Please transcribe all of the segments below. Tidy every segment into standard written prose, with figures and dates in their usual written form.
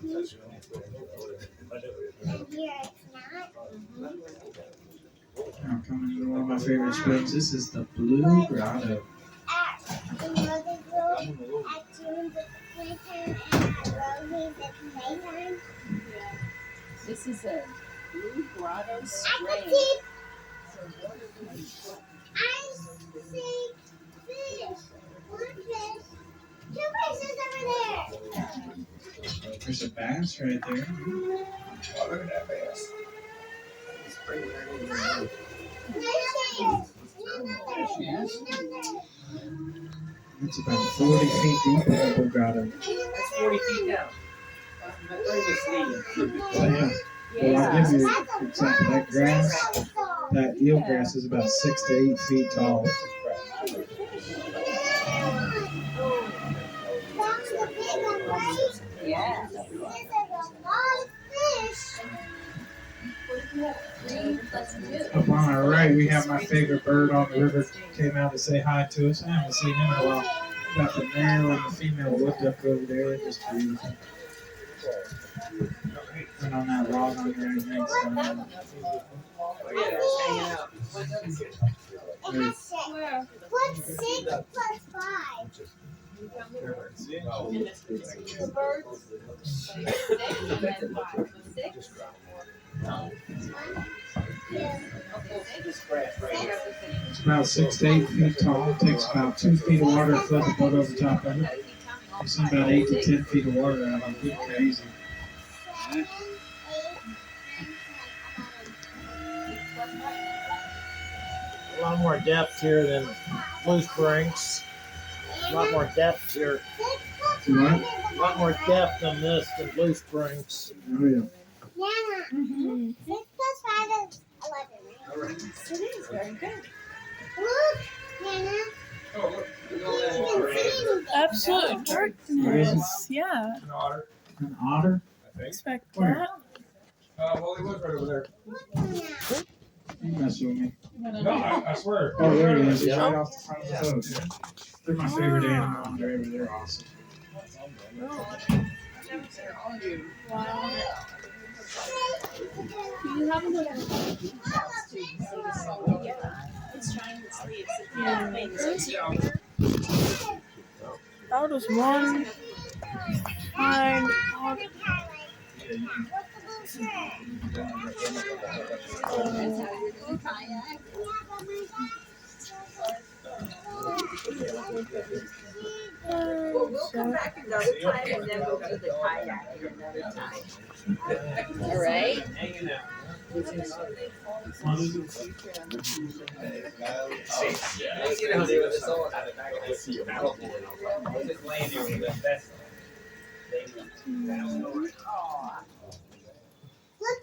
Now coming to one of my favorite springs. This is the Blue Grotto. This is a Blue Grotto spring. I see fish. One fish. Two fishes over there. There's a bass right there. Oh, look at that bass. It's about 40 feet deep in the Blue Grotto. That's 40 feet down. Yeah. Well, I'll give you an example. That grass, that eelgrass is about 6 to 8 feet tall. Yeah. Up on our right, we have my favorite bird on the river. Came out to say hi to us. I haven't seen him in a while. Got the male and the female wood duck over there. They're just beautiful. And on that log on there, it makes them. What's 6 plus 5? It's about 6 to 8 feet tall. It takes about 2 feet of water to flood the boat over the top of it. You see about 8 to 10 feet of water out of it. It's crazy. A lot more depth here than Blue Springs. A lot more depth here. What? A lot more depth than this than Blue Springs. Oh, yeah. Yeah. 6 plus 5 is 11. It is very good. Look, Nana. Oh, look. You can see anything. Absolute darkness. Yeah. An otter, An otter? I think. Expect Where? that. Well, he was right over there. Look, Nana. You messing with me. No, I swear. Oh, there he is. He's right off the front of the boat. They're my favorite animal on the river. They're awesome. Wow. You have a look at the beach house too. You see the sun. Yeah. It's trying to sleep. That was one kind of Well, we'll come back another time and then we'll do the kayaking another time. All right. Hanging out. You know, they were just all out of back. I see your paddle board. Just laying there with the vest on. Look,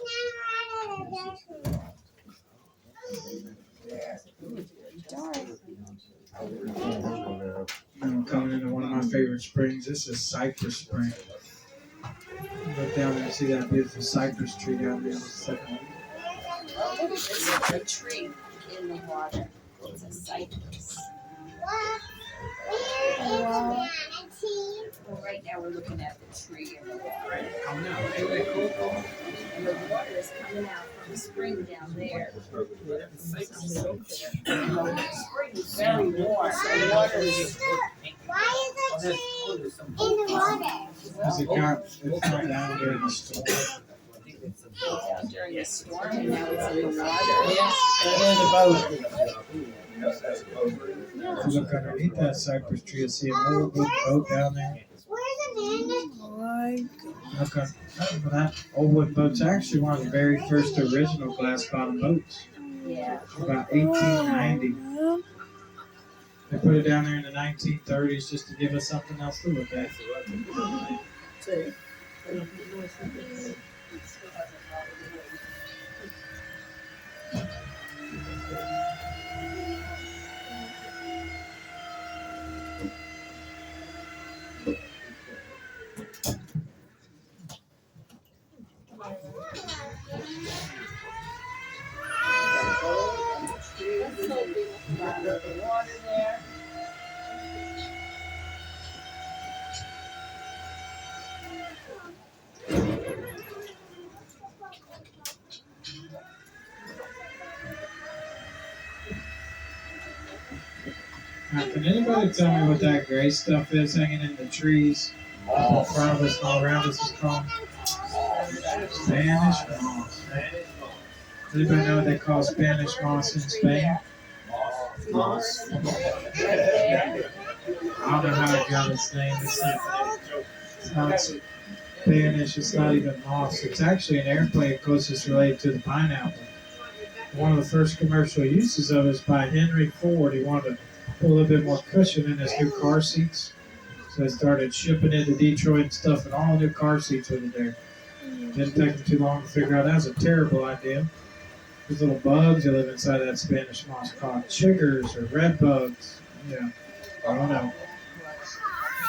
Nana, I'm coming into one of my favorite springs. This is Cypress Spring. Look down there and see that beautiful cypress tree down there. This is a tree in the water. It's a cypress. Nana. Well, right now we're looking at the tree in the water. Oh, no. Ain't that cool? And the water is coming out from the spring down there. The spring is very warm. The water is Why is the tree in the water? Because it's not down there in the storm. down during the storm and now it's in the water. If you look underneath that cypress tree, you'll see an old wood boat down there. Where's Amanda? like Look on that old wood boat's actually one of the very first original glass bottom boats. Yeah. About 1890. man. They put it down there in the 1930s just to give us something else to look at. The water there. Now, can anybody tell me what that gray stuff is hanging in the trees in front of us and all around us is called? Spanish moss. Anybody know what they call Spanish moss in Spain? Moss. I don't know how it got its name. It's not Spanish. It's not even moss. It's actually an airplane closest related to the pineapple. One of the first commercial uses of it is by Henry Ford. He wanted to put a little bit more cushion in his new car seats. So they started shipping into Detroit and stuff, and all new car seats with it there. Didn't take them too long to figure out that was a terrible idea. These little bugs that live inside that Spanish moss called chiggers or red bugs. Yeah, I don't know.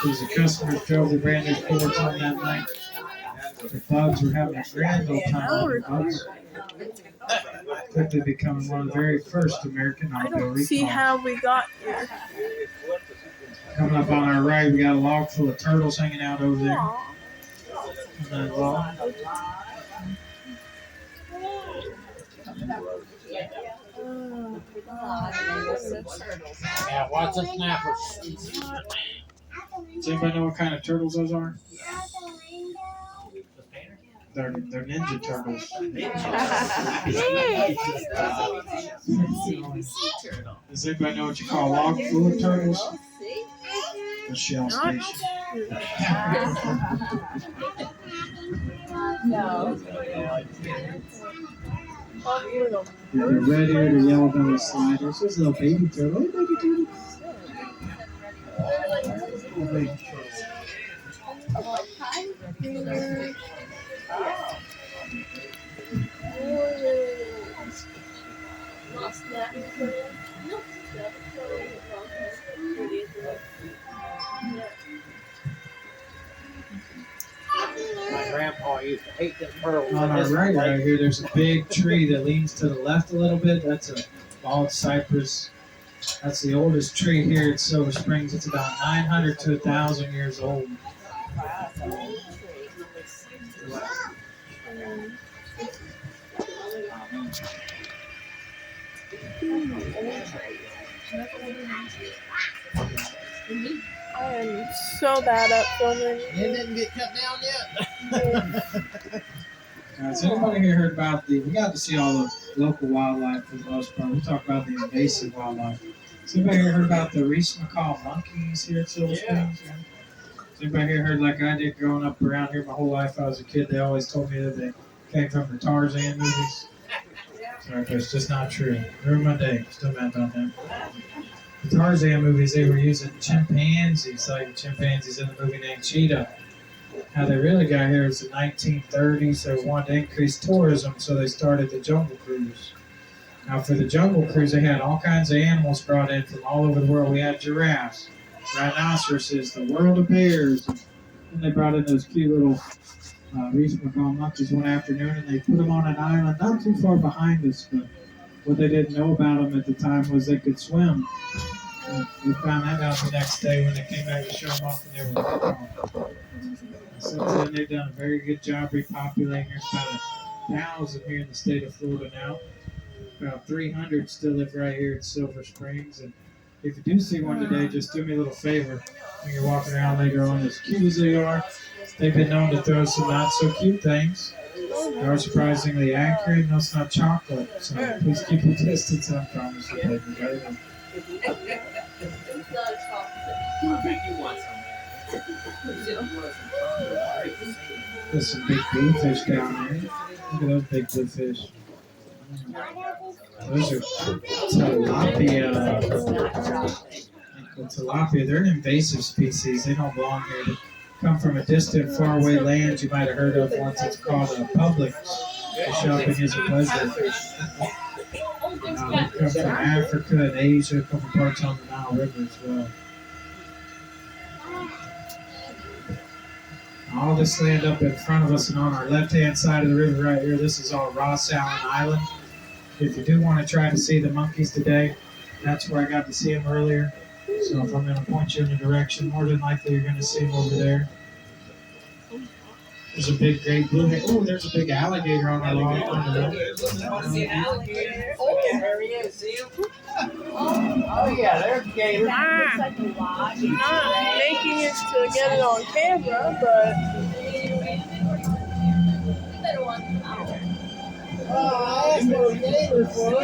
These the customers drove the brand new Fords on that night. The bugs were having a grand old time on the bugs. Quickly becoming one of the very first American I automobile don't see recalls. how we got here. Coming up on our right, we got a log full of turtles hanging out over there. Aw. And that log. Yeah, watch the snappers. Does anybody know what kind of turtles those are? They're ninja turtles. Does anybody know what you call a log full of turtles? A shell Not station. No. The red eared or yellow belly sliders. There's a little baby turtle. Oh, baby turtle. Oh, baby turtle. My grandpa used to hate them turtles. On our right here, there's a big tree that leans to the left a little bit. That's a bald cypress. That's the oldest tree here at Silver Springs. It's about 900 to 1,000 years old. I am so bad at filming. It didn't get cut down yet. Has anybody here heard about we got to see all the local wildlife for the most part. We talk about the invasive wildlife. Has anybody here heard about the Reese McCall monkeys here at Silver Springs? Yeah. Has anybody here heard like I did growing up around here my whole life? I was a kid. They always told me that they came from the Tarzan movies. Sorry, but it's just not true. Ruined my day. Still mad about that. The Tarzan movies, they were using chimpanzees, like chimpanzees in the movie named Cheetah. How they really got here was the 1930s. They wanted to increase tourism, so they started the Jungle Cruise. Now, for the Jungle Cruise, they had all kinds of animals brought in from all over the world. We had giraffes, rhinoceroses, the world of bears. And they brought in those cute little Reese McCall monkeys one afternoon, and they put them on an island not too far behind us. But what they didn't know about them at the time was they could swim. And we found that out the next day when they came back to show them off, and they were gone. Since then, they've done a very good job repopulating. There's about 1,000 here in the state of Florida now. About 300 still live right here in Silver Springs. And if you do see one today, just do me a little favor. When you're walking around later on, as cute as they are, they've been known to throw some not so cute things. They are surprisingly accurate. No, it's not chocolate. So please keep your distance, I promise you, baby. Right? I bet you want some. There's some big bluefish down there. Look at those big bluefish. Those are tilapia. The tilapia, they're an invasive species. They don't belong here. They come from a distant, faraway land you might have heard of once. It's called Publix. The shopping is a pleasure. They come from Africa and Asia, a couple parts on the Nile River as well. All this land up in front of us and on our left-hand side of the river right here, this is all Ross Allen Island. If you do want to try to see the monkeys today, that's where I got to see them earlier. So if I'm going to point you in a direction, more than likely you're going to see them over there. There's a big great blue. Oh, there's a big alligator on our lawn. Oh, there he is. See him? Oh yeah, there's gators. Ah, Like a lodge. not making it to get it on camera, but Oh, that's what gators for.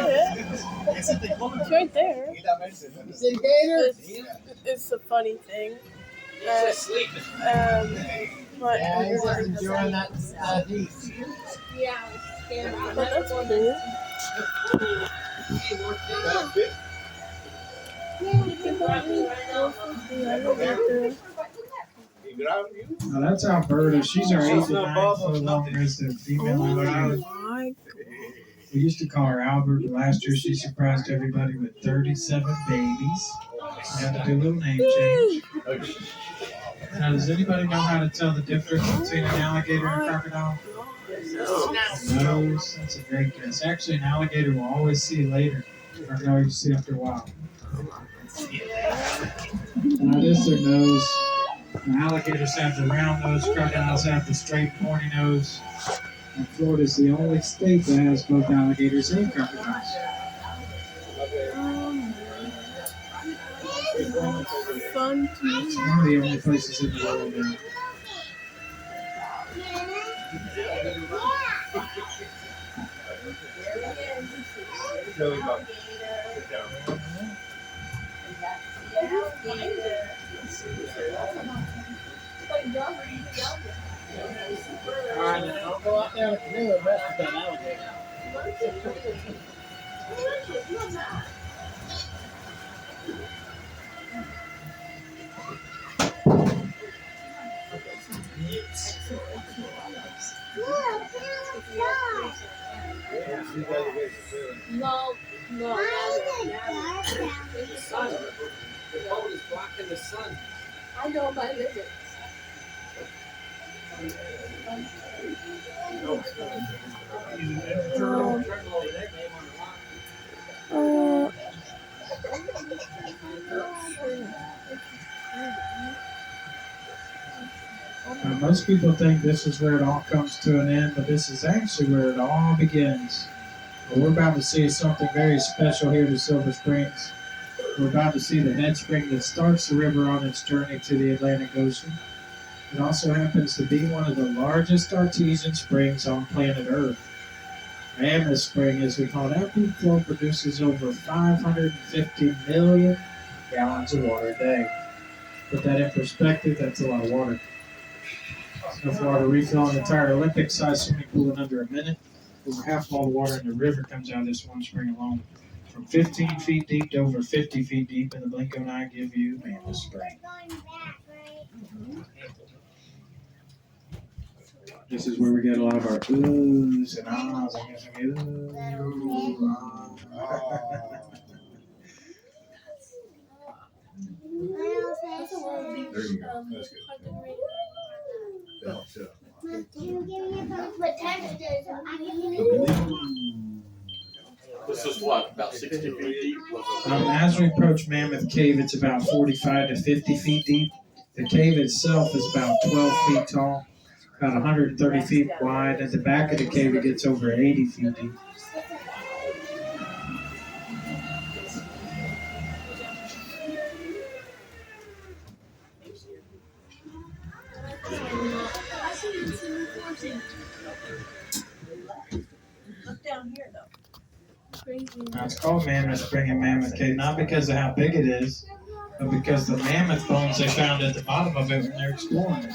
it's right there. You see gators? It's a funny thing. He's just sleeping. But, Yeah, he's just enjoying that heat. but that's cool. Now that's Alberta. She's our 8 to 9 foot long resident female alligator. My We used to call her Albert, but last year she surprised everybody with 37 babies. We had to do a little name change. Now, does anybody know how to tell the difference between an alligator and a crocodile? No, that's a great guess. Actually, an alligator will always see you later. Crocodile you see after a while. Now, this is their nose. The alligators have the round nose, crocodiles have the straight pointy nose. And Florida is the only state that has both alligators and crocodiles. fun It's too. one of the only places in the world now. Alright, now don't go out there with the canoe and mess with that alligator. No, no, The sun. The boat is blocking the sun. I know my limits. Most people think this is where it all comes to an end, but this is actually where it all begins. But we're about to see something very special here to Silver Springs. We're about to see the head spring that starts the river on its journey to the Atlantic Ocean. It also happens to be one of the largest artesian springs on planet Earth. Mammoth Spring, as we call it, that peak flow produces over 550 million gallons of water a day. Put that in perspective, that's a lot of water. Enough water to refill an entire Olympic-sized swimming pool in under a minute. Over half of all the water in the river comes out of this one spring alone. From 15 feet deep to over 50 feet deep in the blink of an eye give you Mammoth Spring. This is where we get a lot of our oohs and ahs. I guess we get ooh, ah. There you go. That's good. That helps out. What time is it? This is what, about 60 feet deep? As we approach Mammoth Cave, it's about 45 to 50 feet deep. The cave itself is about 12 feet tall, about 130 feet wide. At the back of the cave, it gets over 80 feet deep. Look down here though. Now, it's called Mammoth Spring and Mammoth Cave, not because of how big it is, but because the mammoth bones they found at the bottom of it when they're exploring it.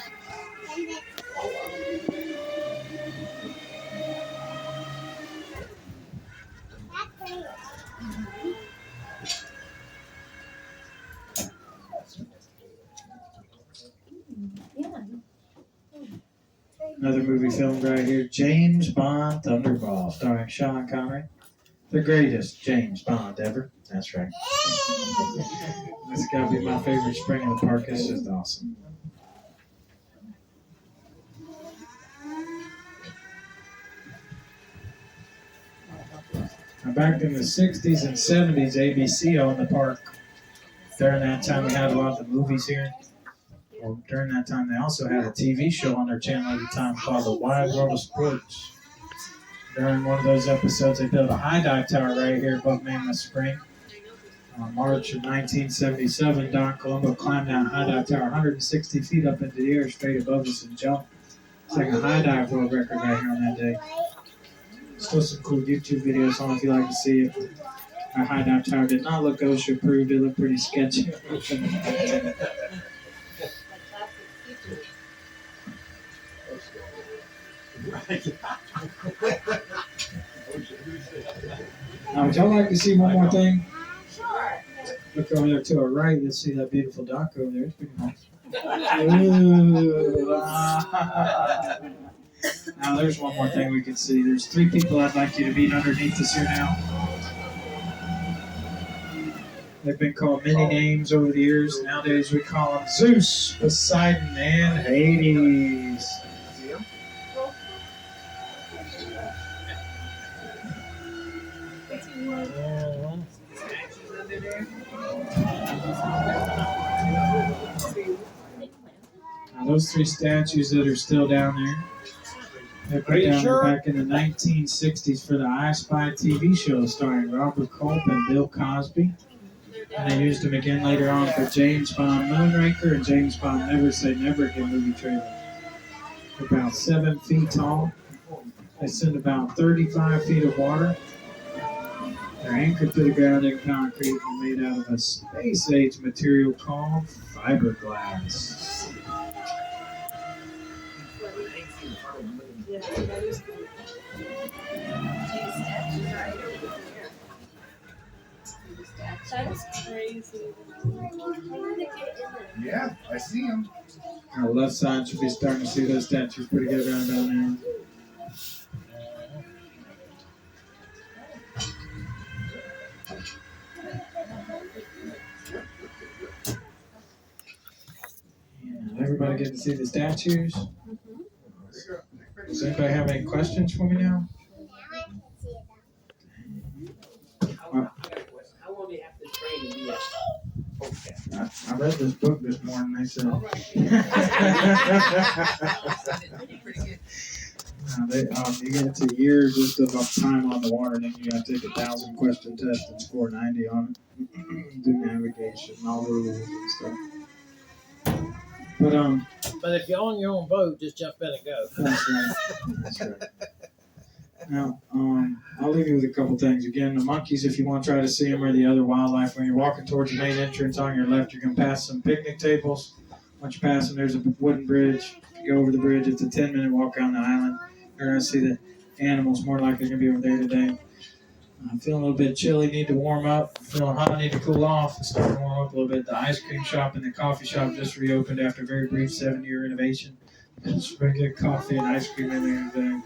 Another movie filmed right here, James Bond Thunderball, starring Sean Connery. The greatest James Bond ever. That's right. This has got to be my favorite spring in the park. It's just awesome. Now, back in the 60s and 70s, ABC owned the park. During that time, we had a lot of the movies here. Well, during that time, they also had a TV show on their channel at the time called The Wide World of Sports. During one of those episodes, they built a high dive tower right here above Mammoth Spring. March of 1977, Don Colombo climbed down a high dive tower 160 feet up into the air straight above us and jumped. It's like a high dive world record right here on that day. Still some cool YouTube videos on if you like to see it. Our high dive tower did not look OSHA approved. It looked pretty sketchy. Now, would y'all like to see one more thing? Sure. Look over there to our right. You'll see that beautiful dock over there. It's pretty nice. Ooh, Now, there's one more thing we can see. There's 3 people I'd like you to meet underneath us here now. They've been called many names over the years. Nowadays, we call them Zeus, Poseidon, and Hades. Now, those 3 statues that are still down there, they're put down sure? back in the 1960s for the I Spy TV show starring Robert Culp and Bill Cosby. And they used them again later on for James Bond Moonraker and James Bond Never Say Never Again movie trailer. They're about 7 feet tall. They send about 35 feet of water. They're anchored to the ground in concrete and made out of a space-age material called fiberglass. That's crazy. Yeah, I see him. On the left side, should be starting to see those statues pretty good around down there. And everybody get to see the statues? Does anybody have any questions for me now? How long do you have to train to be a I read this book this morning. They said. You get into a year just of time on the water, then you got to take a 1,000-question test and score 90 on it. Do navigation, all the rules and stuff. But if you're on your own boat, just jump in and go. That's right. That's right. Now, I'll leave you with a couple things. Again, the monkeys, if you want to try to see them, or the other wildlife. When you're walking towards the main entrance on your left, you're going to pass some picnic tables. Once you pass them, there's a wooden bridge. You go over the bridge. It's a 10-minute walk around the island. You're going to see the animals more likely going to be over there today. I'm feeling a little bit chilly, need to warm up. Feeling hot, need to cool off. It's starting to warm up a little bit. The ice cream shop and the coffee shop just reopened after a very brief 7-year renovation. Just going to get coffee and ice cream in there today.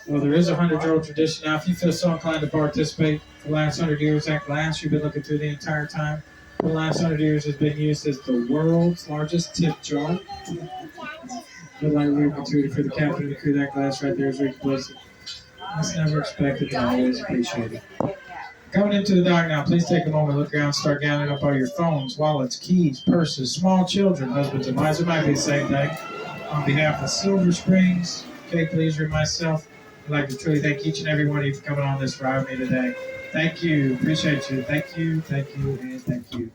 Well, there is a 100-year-old tradition. Now, if you feel so inclined to participate, for the last 100 years, that glass you've been looking through the entire time, for the last 100 years has been used as the world's largest tip jar. I'd like to read for the captain of the crew. That glass right there is where you place it. It's never expected, but always appreciated. Coming into the dock now, please take a moment, look around, start gathering up all your phones, wallets, keys, purses, small children, husbands and wives. It might be the same thing. On behalf of Silver Springs, Kay Pleaser, and myself, I'd like to truly thank each and every one of you for coming on this ride with me today. Thank you. Appreciate you. Thank you, and thank you.